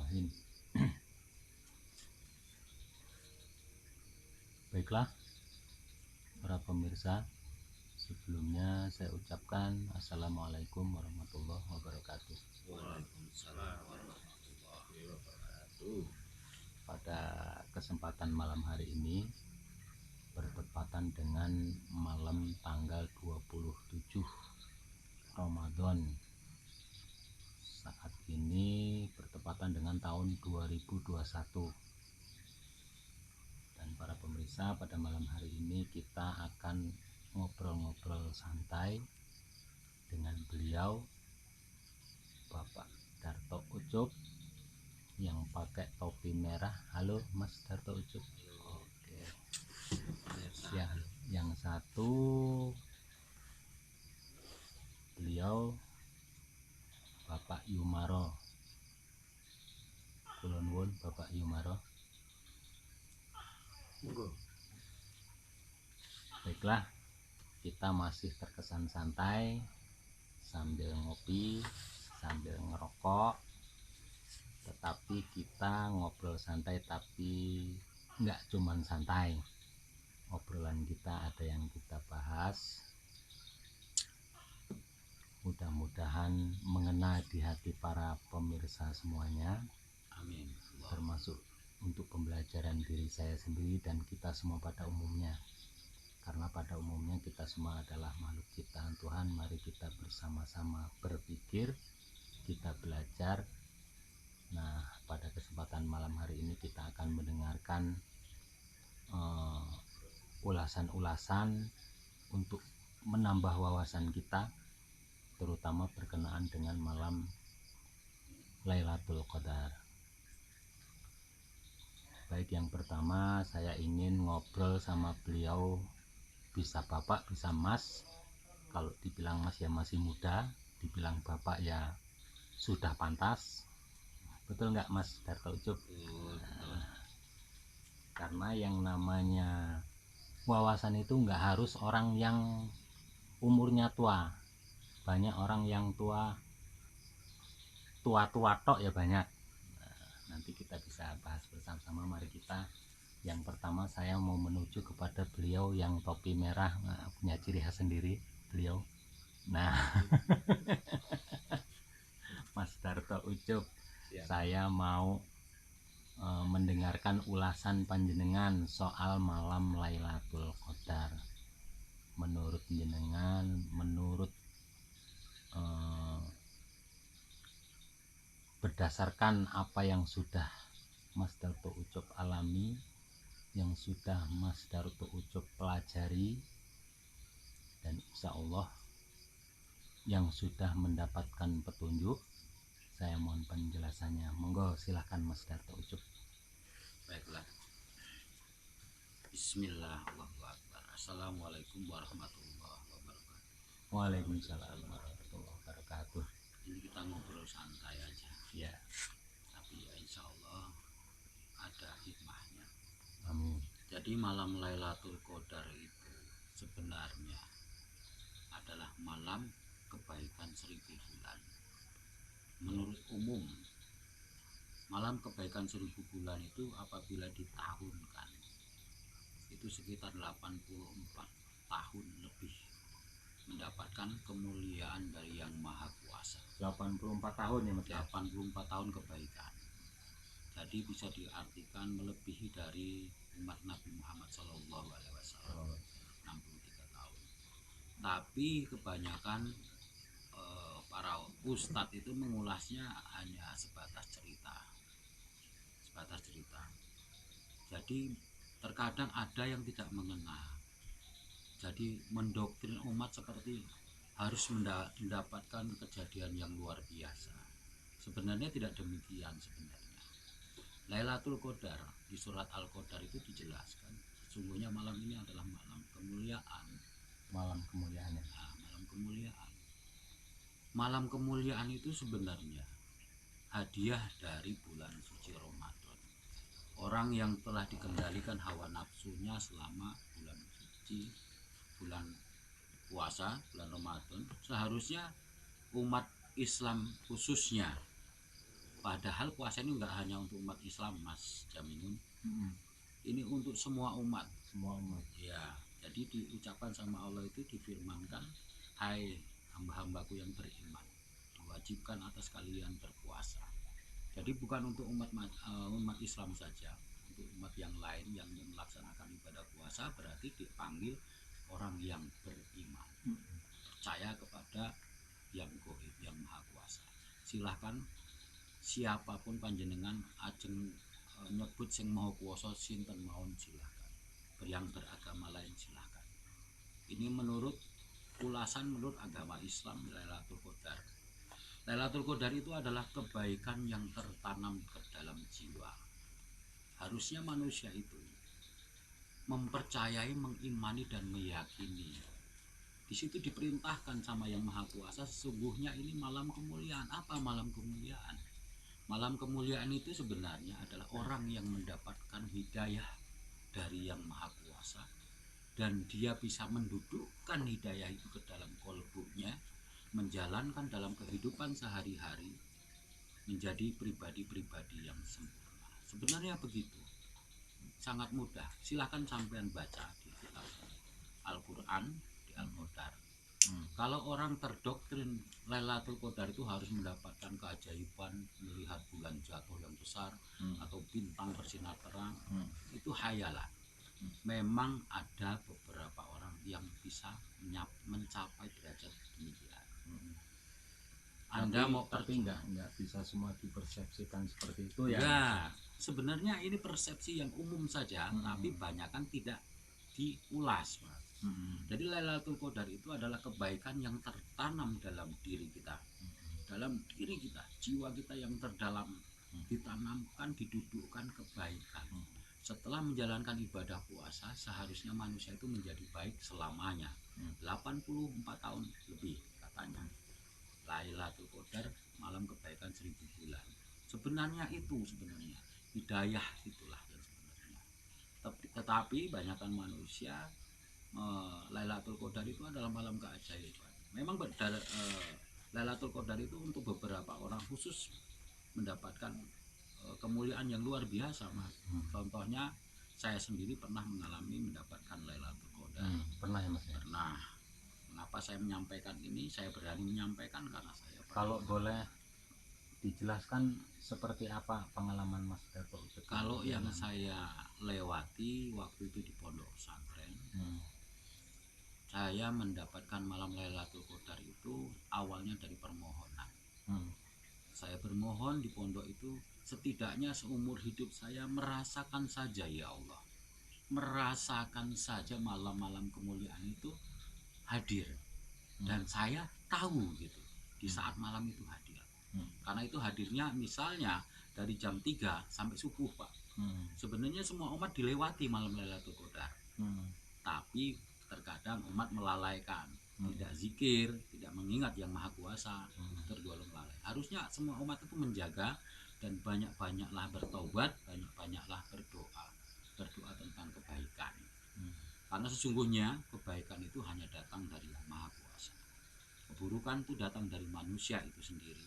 Bismillahirrahmanirrahim. Baiklah para pemirsa, sebelumnya saya ucapkan Assalamualaikum warahmatullahi wabarakatuh. Waalaikumsalam warahmatullahi wabarakatuh. Pada kesempatan malam hari ini bertepatan dengan malam tanggal 27 Ramadan. Saat ini bertepatan dengan tahun 2021. Dan para pemirsa, pada malam hari ini kita akan ngobrol-ngobrol santai dengan beliau, Bapak Darto Ucup, yang pakai topi merah. Halo Mas Darto Ucup. Oke. Ya, yang satu beliau Bapak Yumaro. Kulon wun Bapak Yumaro. Baiklah, kita masih terkesan santai sambil ngopi, sambil ngerokok, tetapi kita ngobrol santai, tapi nggak cuman santai. Obrolan kita ada yang kita bahas, mudah-mudahan mengena di hati para pemirsa semuanya. Amin. Termasuk untuk pembelajaran diri saya sendiri dan kita semua pada umumnya. Karena pada umumnya kita semua adalah makhluk ciptaan Tuhan. Mari kita bersama-sama berpikir, kita belajar. Nah, pada kesempatan malam hari ini kita akan mendengarkan ulasan-ulasan untuk menambah wawasan kita, terutama berkenaan dengan malam Lailatul Qadar. Baik, yang pertama saya ingin ngobrol sama beliau, bisa Bapak, bisa Mas. Kalau dibilang Mas ya masih muda, dibilang Bapak ya sudah pantas. Betul nggak Mas Darto Ucup? Karena yang namanya wawasan itu nggak harus orang yang umurnya tua. Banyak orang yang tua tok ya banyak. Nanti kita bisa bahas bersama-sama. Mari kita, yang pertama saya mau menuju kepada beliau yang topi merah. Nah, punya ciri khas sendiri beliau. Nah, Mas Darto Ucup, saya mau mendengarkan ulasan panjenengan soal malam Lailatul Qadar. Menurut jenengan, menurut berdasarkan apa yang sudah Mas Darto Ucup alami, yang sudah Mas Darto Ucup pelajari, dan insya Allah yang sudah mendapatkan petunjuk, saya mohon penjelasannya. Monggo silahkan Mas Darto Ucup. Baiklah. Bismillahirrahmanirrahim. Assalamualaikum warahmatullahi wabarakatuh. Waalaikumsalam warahmatullahi wabarakatuh. Ini kita ngobrol santai aja. Ya. Tapi ya insya Allah ada hikmahnya. Amin. Jadi malam Lailatul Qadar itu sebenarnya adalah malam kebaikan 1000 bulan. Menurut umum, malam kebaikan 1000 bulan itu apabila ditahunkan itu sekitar 84 tahun lebih mendapatkan kemuliaan dari Yang Maha Kuasa. 84 tahun ya Mas? 84 tahun kebaikan. Jadi bisa diartikan melebihi dari umat Nabi Muhammad SAW 63 tahun. Tapi kebanyakan para ustadz itu mengulasnya hanya sebatas cerita. Jadi terkadang ada yang tidak mengena. Jadi mendoktrin umat seperti harus mendapatkan kejadian yang luar biasa. Sebenarnya tidak demikian sebenarnya. Lailatul Qadar di surat Al-Qadar itu dijelaskan sesungguhnya malam ini adalah malam kemuliaan. Malam kemuliaan. Nah, malam kemuliaan. Malam kemuliaan itu sebenarnya hadiah dari bulan suci Ramadan. Orang yang telah dikendalikan hawa nafsunya selama bulan suci, bulan puasa, bulan Ramadan, seharusnya umat Islam khususnya Padahal puasa ini nggak hanya untuk umat Islam, Mas Jaminun, Mm-mm. ini untuk semua umat. Semua umat. Ya, jadi diucapkan sama Allah itu, difirmankan, hai hamba-hambaku yang beriman, diwajibkan atas kalian berpuasa. Jadi bukan untuk umat Islam saja, untuk umat yang lain yang melaksanakan ibadah puasa berarti dipanggil orang yang beriman, Mm-mm. percaya kepada yang goib, yang maha kuasa. Silahkan siapapun panjenengan ajeng nyebut sing maha kuasa sinten mawon, silahkan. Yang beragama lain silahkan. Ini menurut ulasan menurut agama Islam, Lailatul Qadar. Lailatul Qadar itu adalah kebaikan yang tertanam ke dalam jiwa. Harusnya manusia itu mempercayai, mengimani dan meyakini. Di situ diperintahkan sama Yang Maha Kuasa, sesungguhnya ini malam kemuliaan. Apa malam kemuliaan? Malam kemuliaan itu sebenarnya adalah orang yang mendapatkan hidayah dari Yang Maha Kuasa, dan dia bisa mendudukkan hidayah itu ke dalam kolbunya, menjalankan dalam kehidupan sehari-hari, menjadi pribadi-pribadi yang sempurna. Sebenarnya begitu, sangat mudah. Silahkan sampean baca di kitab Al-Quran, di Al-Qadar. Kalau orang terdoktrin Lailatul Qadar itu harus mendapatkan keajaiban, melihat bulan jatuh yang besar, atau bintang bersinar terang, itu hayalan. Memang ada beberapa orang yang bisa mencapai derajat demikian. Anda tapi, mau nggak bisa semua dipersepsikan seperti itu ya. Ya, sebenarnya ini persepsi yang umum saja, tapi banyak kan tidak diulas, Mas. Jadi Lailatul Qadar itu adalah kebaikan yang tertanam dalam diri kita, dalam diri kita, jiwa kita yang terdalam, ditanamkan, didudukkan kebaikan. Setelah menjalankan ibadah puasa, seharusnya manusia itu menjadi baik selamanya. 84 tahun lebih katanya. Lailatul Qadar, malam kebaikan 1000 bulan. Sebenarnya hidayah itulah yang sebenarnya. Tetapi banyakkan manusia Lailatul Qadar itu adalah malam keajaiban. Memang Lailatul Qadar itu untuk beberapa orang khusus mendapatkan kemuliaan yang luar biasa, Mas. Contohnya saya sendiri pernah mengalami mendapatkan Lailatul Qadar. Pernah ya, Mas? Pernah. Mengapa saya menyampaikan ini? Saya berani menyampaikan karena saya pernah. Kalau boleh dijelaskan seperti apa pengalaman Mas Darto? Kalau yang saya lewati waktu itu di pondok pesantren, saya mendapatkan malam Lailatul Qadar itu awalnya dari permohonan. Saya bermohon di pondok itu, setidaknya seumur hidup saya merasakan saja, ya Allah, merasakan saja malam-malam kemuliaan itu hadir, dan saya tahu gitu di saat malam itu hadir. Karena itu hadirnya misalnya dari jam 3 sampai subuh, Pak. Sebenarnya semua umat dilewati malam Lailatul Qadar. Tapi terkadang umat melalaikan, tidak zikir, tidak mengingat Yang Maha Kuasa, tergolong lalai. Harusnya semua umat itu menjaga dan banyak-banyaklah bertobat, banyak-banyaklah berdoa tentang kebaikan. Karena sesungguhnya kebaikan itu hanya datang dari Yang Maha Kuasa. Keburukan itu datang dari manusia itu sendiri,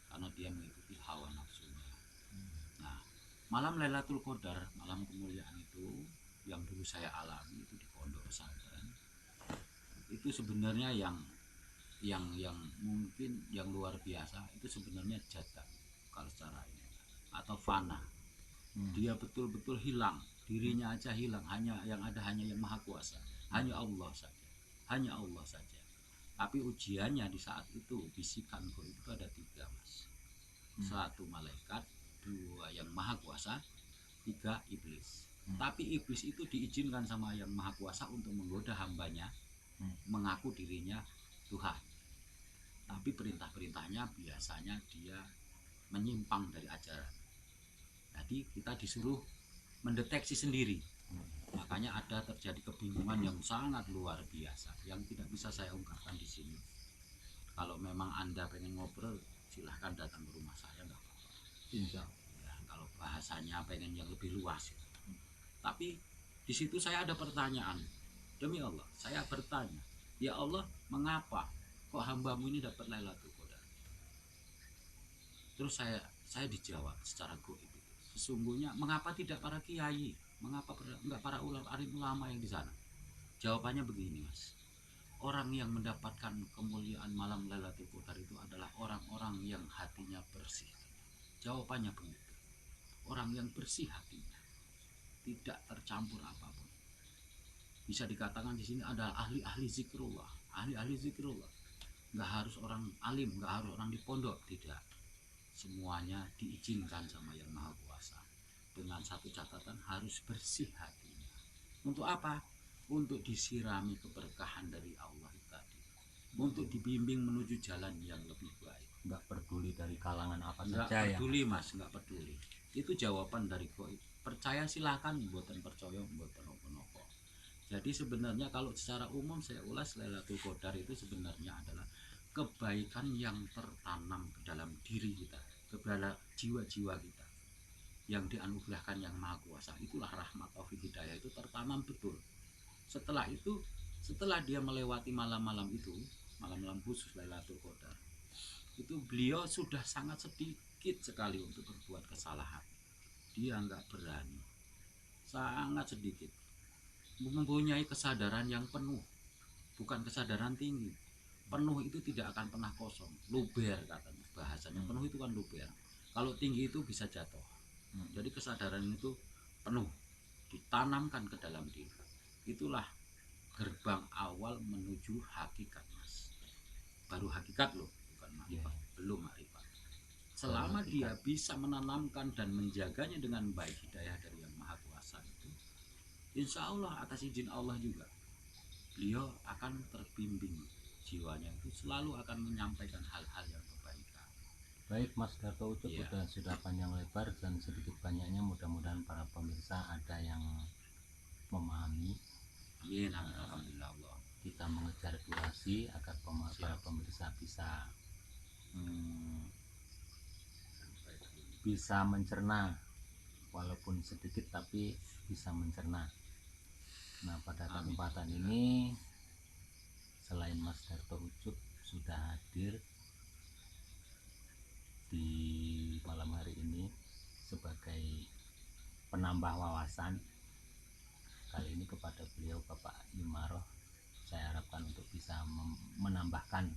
karena dia mengikuti hawa nafsunya. Nah, malam Lailatul Qadar, malam kemuliaan itu yang dulu saya alami itu di pondok pesantren, itu sebenarnya yang mungkin yang luar biasa itu sebenarnya jada, kalau secara ini, atau fana. Dia betul-betul hilang, dirinya aja hilang, hanya yang ada hanya Yang Maha Kuasa, hanya Allah saja. Tapi ujiannya di saat itu, bisikan itu ada 3, Mas. 1 malaikat, 2 Yang Maha Kuasa, 3 iblis. Tapi iblis itu diizinkan sama Yang Maha Kuasa untuk menggoda hambanya, mengaku dirinya Tuhan. Tapi perintah-perintahnya biasanya dia menyimpang dari ajaran. Jadi kita disuruh mendeteksi sendiri. Makanya ada terjadi kebingungan yang sangat luar biasa yang tidak bisa saya ungkapkan di sini. Kalau memang Anda pengen ngobrol, silahkan datang ke rumah saya, nggak apa-apa. Insya Ya, kalau bahasanya pengen yang lebih luas. Tapi di situ saya ada pertanyaan. Demi Allah, saya bertanya, ya Allah, mengapa kok hambamu ini dapat Lailatul Qadar? Terus saya dijawab secara goib itu. Sesungguhnya mengapa tidak para kiai, mengapa enggak para ulama yang di sana? Jawabannya begini, Mas. Orang yang mendapatkan kemuliaan malam Lailatul Qadar itu adalah orang-orang yang hatinya bersih. Jawabannya begitu. Orang yang bersih hatinya, tidak tercampur apapun. Bisa dikatakan di sini adalah ahli-ahli zikrullah, ahli-ahli zikrullah. Nggak harus orang alim, nggak harus orang di pondok, tidak. Semuanya diizinkan sama Yang Maha Kuasa. Dengan satu catatan, harus bersih hatinya. Untuk apa? Untuk disirami keberkahan dari Allah tadi. Untuk dibimbing menuju jalan yang lebih baik. Nggak peduli dari kalangan apa Nggak saja peduli, ya. Mas, nggak peduli. Itu jawaban dari goib. Percaya silakan, buatan percaya, buatan nopo-nopo. Jadi sebenarnya kalau secara umum saya ulas, Lailatul Qadar itu sebenarnya adalah kebaikan yang tertanam ke dalam diri kita, ke dalam jiwa-jiwa kita, yang dianugerahkan Yang Maha Kuasa. Itulah rahmat taufik hidayah itu tertanam betul. Setelah itu, setelah dia melewati malam-malam itu, malam-malam khusus Lailatul Qadar, itu beliau sudah sangat sedikit sekali untuk berbuat kesalahan. Dia nggak berani, sangat sedikit. Mempunyai kesadaran yang penuh, bukan kesadaran tinggi. Penuh itu tidak akan pernah kosong, luber katanya bahasanya. Penuh itu kan luber. Kalau tinggi itu bisa jatuh. Jadi kesadaran itu penuh, ditanamkan ke dalam diri. Itulah gerbang awal menuju hakikat, Mas. Baru hakikat loh, bukan makrifat, belum makrifat. Selama dia bisa menanamkan dan menjaganya dengan baik hidayah dari Yang Maha Kuasa itu, insya Allah atas izin Allah juga, beliau akan terbimbing, jiwanya itu selalu akan menyampaikan hal-hal yang kebaikan. Baik Mas Darto Ucup, Iya. sudah panjang lebar dan sedikit banyaknya mudah-mudahan para pemirsa ada yang memahami. Amin, amin, alhamdulillah Allah. Kita mengejar durasi agar para pemirsa bisa mencerna, walaupun sedikit tapi bisa mencerna. Nah, pada kesempatan ini selain Mas Darto Ucup sudah hadir di malam hari ini sebagai penambah wawasan, kali ini kepada beliau Bapak Imaroh, saya harapkan untuk bisa menambahkan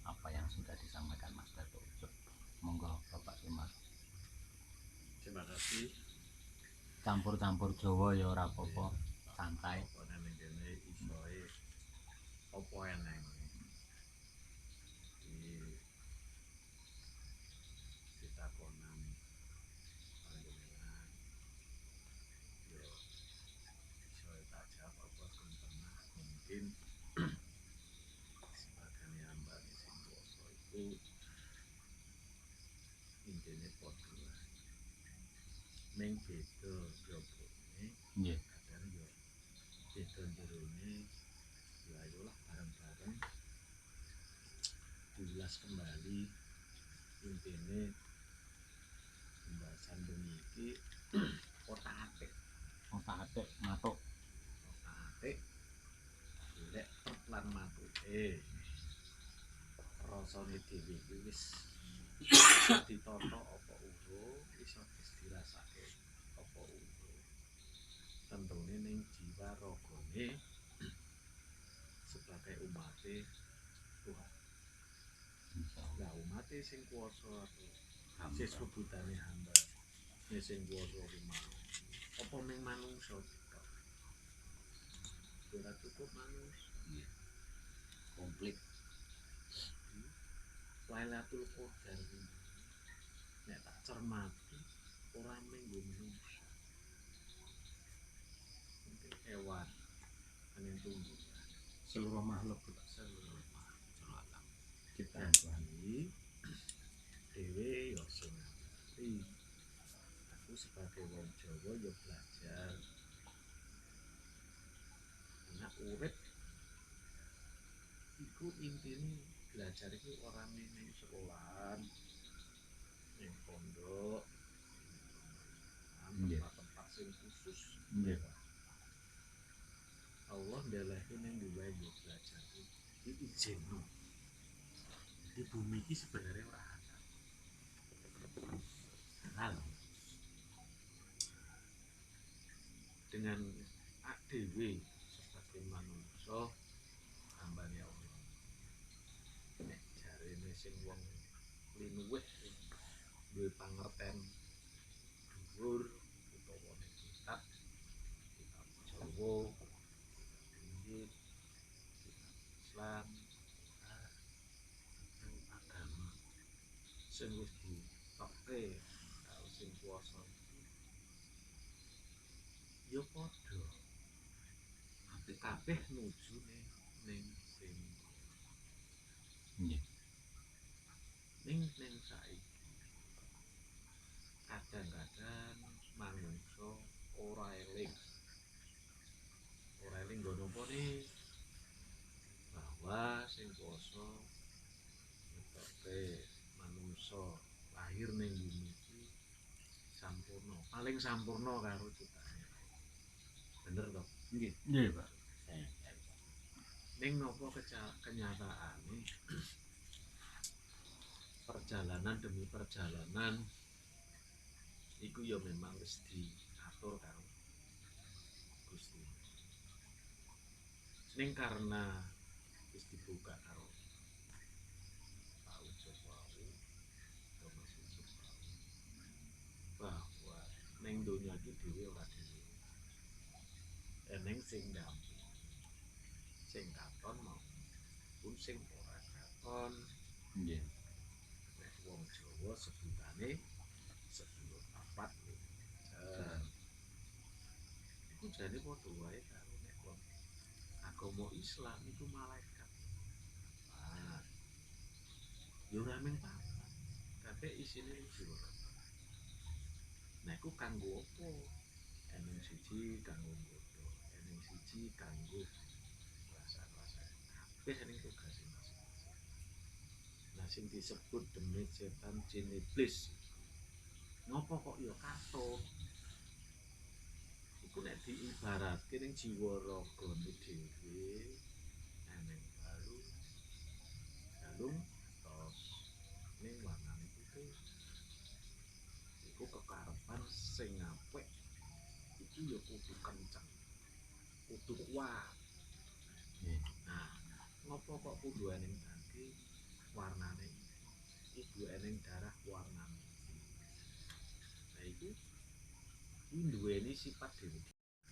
apa yang sudah disampaikan Mas Darto Ucup. Monggo Bapak Imaroh. Terima kasih. Campur-campur Jawa ya ora apa-apa, santai. Apa eneng ditakonan panjenengan yo iso tak jawab apa pun pernah mungkin sebagian yang mbak sing kuasa itu intine padha ning beda jobone Nggih. kadang yo beda jerone yo ayolah bareng-bareng diulas kembali intine pembahasan beniki otak-atik Matuk otak-atik lek trep lan matuke rasane dhewe iki wis ditata apa urung iso dirasake apa urung tentune ning jiwa ragane sebagai umate Tuhan. Lah umate sing kuasa sing sebutane hamba sing kuasa rumah apa ning manungsa tok ora cukup manungsa Komplit. Lailatul Qadar nek tak cermati ora minggu manungsa mungkin hewan angin tumbuhan seluruh makhluk seluruh alam kita jadi dewe yo sing ngerti aku sebagai wong Jawa yo belajar anak urip iku intine belajar iku ora ning sekolahan ning pondok tempat-tempat sing khusus Allah ndelehi ning duwe yo belajar iki izin. Di bumi ini sebenarnya ora ada halal dengan dhewe sebagai manungsa hambane Allah. Nek jarene sing wong linuwih sing duwe pangerten dhuwur utawa nek kitab Jawa, Injil, kitab Islam, agama sing wis ditokke karo sing kuwasa ya padha kabeh nuju ning sing Nggih. ning saiki kadang-kadang manungsa ora eling nggono apa nih bahwa sing kuwasa ngetokake manungsa lahir ning bumi iki sampurna, paling sampurna karo ciptaane. Bener toh? Nggih. Nggih, Pak. Ning napa kenyataane perjalanan demi perjalanan iku ya memang wis diatur karo Gusti. Ning karena wis dibuka karo Pak Ucup wau, Thomas Ucup wau, bahwa ning donya iki dhewe ora dhewe. Eneng sing damping, sing katon maupun sing ora katon. Nggih. Nek wong Jawa sebutane sedulur papat iku jane padha wae karo nek wong agama Islam iku malaikat. Nah, ya ora mung papat, kabeh isine jiwa. Nah iku kanggo apa? Eneng siji kanggo nggodha, eneng siji kanggo rasa-rasa. Kabeh eneng tugase masing-masing. Nah sing disebut demit setan jin iblis ngopo kok ya katut iku nek diibaratke ning jiwa ragane dhewe eneng balung tos ning warnane putih iku kekarepan sing apik iku ya kudu kenceng kudu kuat. Nah ngopo kok kudu eneng daging warnane kudu eneng darah warnane nah iku duweni sifat dhewe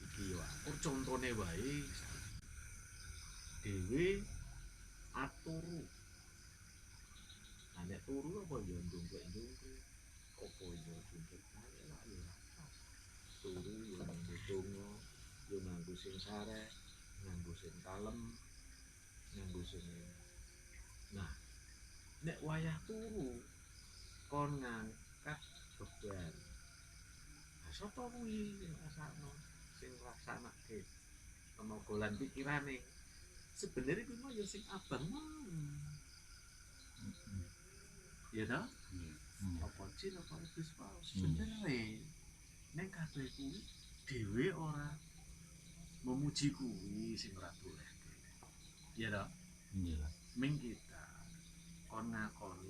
iki yo akur contone wae dhewe aturu nah nek turu apa yo ndongkok-ndongkok apa yo jumpet bae lah yo turu yo ndonga yo nganggo sing sareh nganggo sing kalem nganggo sing nah nek wayah turu kon ngangkat beban sapa kuwi sing ngrasakake tenaga lan pikirane sebenarnya kuwi mah ya sing abang mau ya toh apa jin apa iblis wae sebenarnya ning kabeh kuwi dhewe ora memuji kuwi sing ora boleh ya toh Nggih. ming kita kon ngakoni